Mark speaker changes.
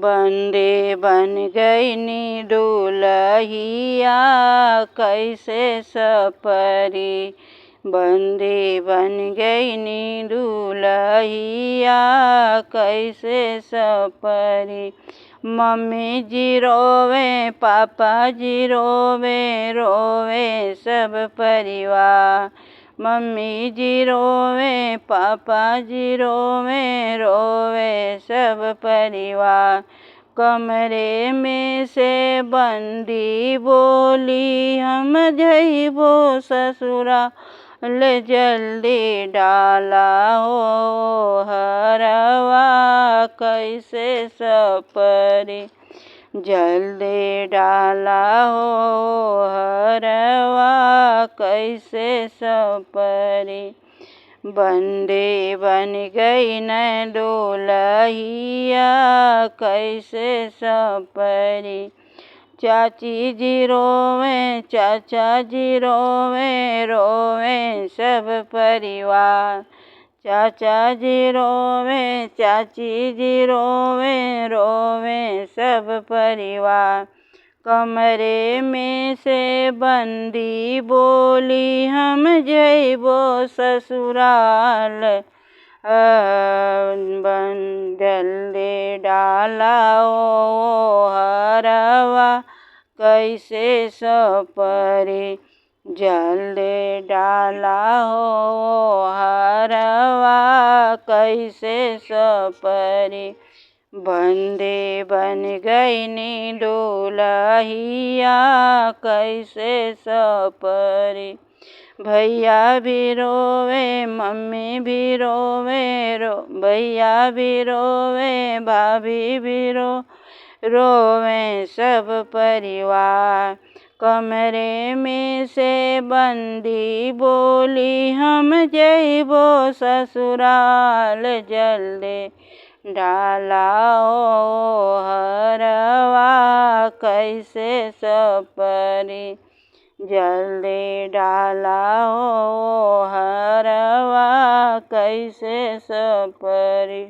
Speaker 1: बंदे बन गईनी दुलहिया कैसे सपरी। बंदे बन गईनी दुलहिया कैसे सपरी। मम्मी जी रोवे पापा जी रोवे रोवे सब परिवार। मम्मी जी रोवे पापा जी रोवे रोवे सब परिवार। कमरे में से बंदी बोली हम जइबो ससुराल जल्दी डाला हो हरवा कैसे सपरी। जल्दी डाला हो हरवा कैसे सपरी। बंदे बन गई न दुलहिया कैसे सपरी। चाची जी रोवे चाचा जी रोवे रोवे सब परिवार। चाचा जी रोवे चाची जी रोवे रोवे सब परिवार। कमरे में से बंदी बोली हम जइबो ससुराल जल्दी डाला ओ हरवा कैसे सपरी। जल्दी डाला हो हरवा कैसे सपरी। बंदे बन गईनी दुलहिया कैसे सपरी। भैया भी रोवे मम्मी भी रोवे भैया भी रोवे भाभी भी रोवे सब परिवार। कमरे में से बंदी बोली हम जइबो ससुराल जल्दी डाला ओ हरवा कैसे सपरी। जल्दी डाला ओ हरवा कैसे सपरी।